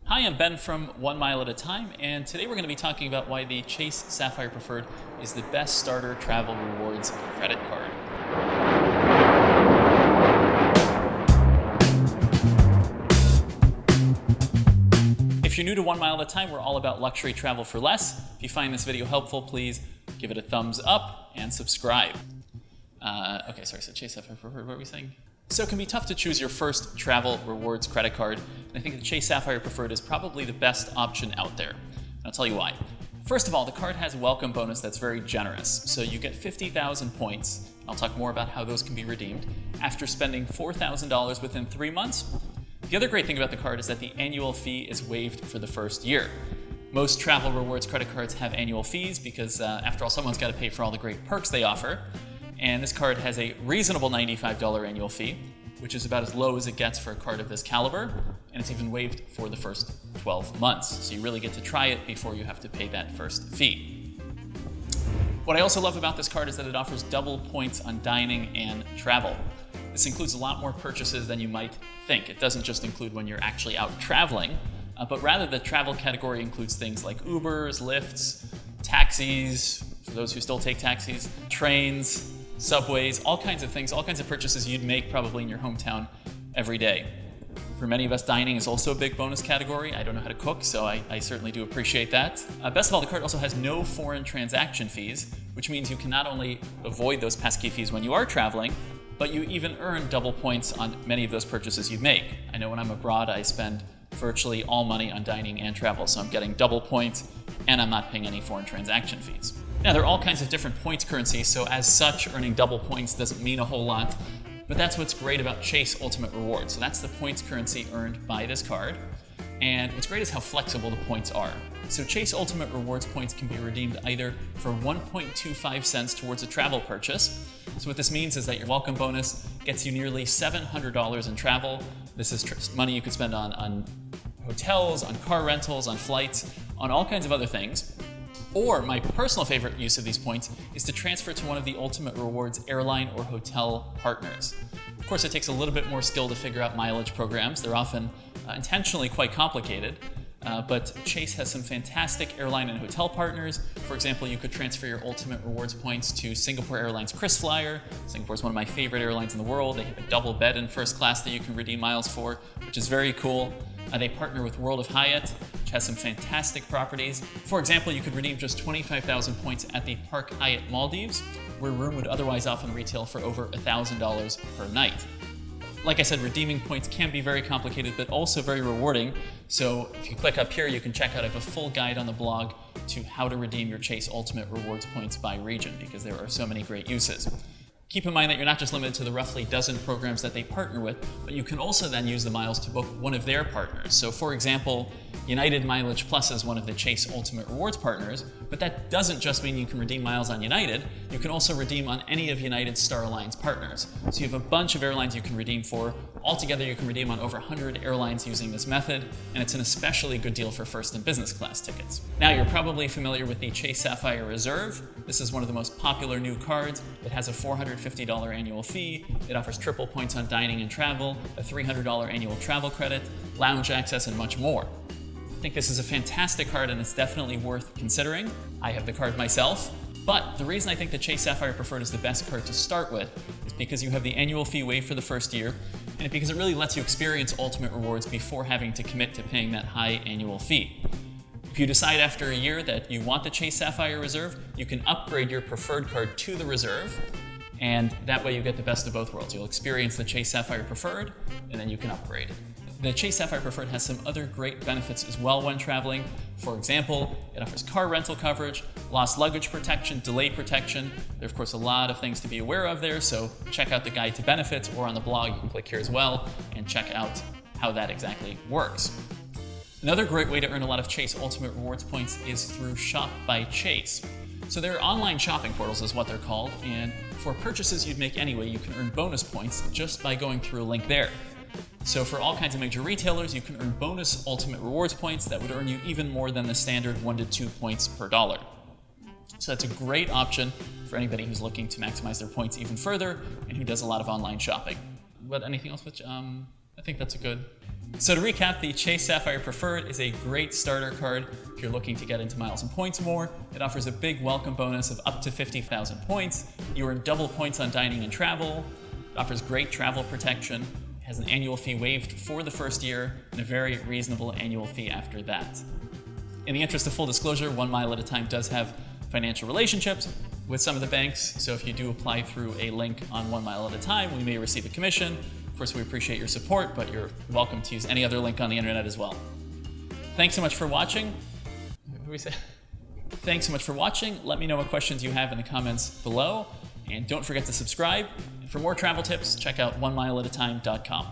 Hi, I'm Ben from 1 Mile at a Time, and today we're going to be talking about why the Chase Sapphire Preferred is the best starter travel rewards credit card. If you're new to 1 Mile at a Time, we're all about luxury travel for less. If you find this video helpful, please give it a thumbs up and subscribe. So Chase Sapphire Preferred, what were we saying? So it can be tough to choose your first travel rewards credit card, and I think the Chase Sapphire Preferred is probably the best option out there. And I'll tell you why. First of all, the card has a welcome bonus that's very generous. So you get 50,000 points, I'll talk more about how those can be redeemed, after spending $4,000 within 3 months. The other great thing about the card is that the annual fee is waived for the first year. Most travel rewards credit cards have annual fees because, after all, someone's got to pay for all the great perks they offer. And this card has a reasonable $95 annual fee, which is about as low as it gets for a card of this caliber, and it's even waived for the first 12 months. So you really get to try it before you have to pay that first fee. What I also love about this card is that it offers double points on dining and travel. This includes a lot more purchases than you might think. It doesn't just include when you're actually out traveling, but rather the travel category includes things like Ubers, Lyfts, taxis, for those who still take taxis, trains, subways, all kinds of things, all kinds of purchases you'd make probably in your hometown every day. For many of us, dining is also a big bonus category. I don't know how to cook, so I certainly do appreciate that. Best of all, the card also has no foreign transaction fees, which means you can not only avoid those pesky fees when you are traveling, but you even earn double points on many of those purchases you make. I know when I'm abroad, I spend virtually all money on dining and travel, so I'm getting double points, and I'm not paying any foreign transaction fees. Now, there are all kinds of different points currencies, so as such, earning double points doesn't mean a whole lot, but that's what's great about Chase Ultimate Rewards. So that's the points currency earned by this card, and what's great is how flexible the points are. So Chase Ultimate Rewards points can be redeemed either for 1.25 cents towards a travel purchase. So what this means is that your welcome bonus gets you nearly $700 in travel. This is money you could spend on hotels, on car rentals, on flights, on all kinds of other things. Or my personal favorite use of these points is to transfer to one of the Ultimate Rewards airline or hotel partners. Of course, it takes a little bit more skill to figure out mileage programs. They're often intentionally quite complicated, but Chase has some fantastic airline and hotel partners. For example, you could transfer your Ultimate Rewards points to Singapore Airlines KrisFlyer. Singapore is one of my favorite airlines in the world. They have a double bed in first class that you can redeem miles for, which is very cool. They partner with World of Hyatt, which has some fantastic properties. For example, you could redeem just 25,000 points at the Park Hyatt Maldives, where a room would otherwise often retail for over $1,000 per night. Like I said, redeeming points can be very complicated, but also very rewarding. So if you click up here, you can check out, I have a full guide on the blog to how to redeem your Chase Ultimate Rewards points by region, because there are so many great uses. Keep in mind that you're not just limited to the roughly dozen programs that they partner with, but you can also then use the miles to book one of their partners. So for example, United Mileage Plus is one of the Chase Ultimate Rewards partners, but that doesn't just mean you can redeem miles on United, you can also redeem on any of United's Star Alliance partners. So you have a bunch of airlines you can redeem for. Altogether, you can redeem on over 100 airlines using this method, and it's an especially good deal for first and business class tickets. Now, you're probably familiar with the Chase Sapphire Reserve. This is one of the most popular new cards. It has a $450 annual fee. It offers triple points on dining and travel, a $300 annual travel credit, lounge access, and much more. I think this is a fantastic card, and it's definitely worth considering. I have the card myself. But the reason I think the Chase Sapphire Preferred is the best card to start with is because you have the annual fee waived for the first year, and because it really lets you experience Ultimate Rewards before having to commit to paying that high annual fee. If you decide after a year that you want the Chase Sapphire Reserve, you can upgrade your preferred card to the Reserve, and that way you get the best of both worlds. You'll experience the Chase Sapphire Preferred, and then you can upgrade. The Chase Sapphire Preferred has some other great benefits as well when traveling. For example, it offers car rental coverage, lost luggage protection, delay protection. There are, of course, a lot of things to be aware of there, so check out the guide to benefits, or on the blog, you can click here as well and check out how that exactly works. Another great way to earn a lot of Chase Ultimate Rewards points is through Shop by Chase. So they're online shopping portals is what they're called, and for purchases you'd make anyway, you can earn bonus points just by going through a link there. So for all kinds of major retailers, you can earn bonus Ultimate Rewards points that would earn you even more than the standard 1 to 2 points per dollar. So that's a great option for anybody who's looking to maximize their points even further and who does a lot of online shopping. But anything else with I think that's a good. So to recap, the Chase Sapphire Preferred is a great starter card if you're looking to get into miles and points more. It offers a big welcome bonus of up to 50,000 points. You earn double points on dining and travel. It offers great travel protection. It has an annual fee waived for the first year and a very reasonable annual fee after that. In the interest of full disclosure, 1 Mile at a Time does have financial relationships with some of the banks, so if you do apply through a link on 1 Mile at a Time, we may receive a commission. Of course, we appreciate your support, but you're welcome to use any other link on the internet as well. Thanks so much for watching. What do we say? Thanks so much for watching. Let me know what questions you have in the comments below, and don't forget to subscribe. For more travel tips, check out onemileatatime.com.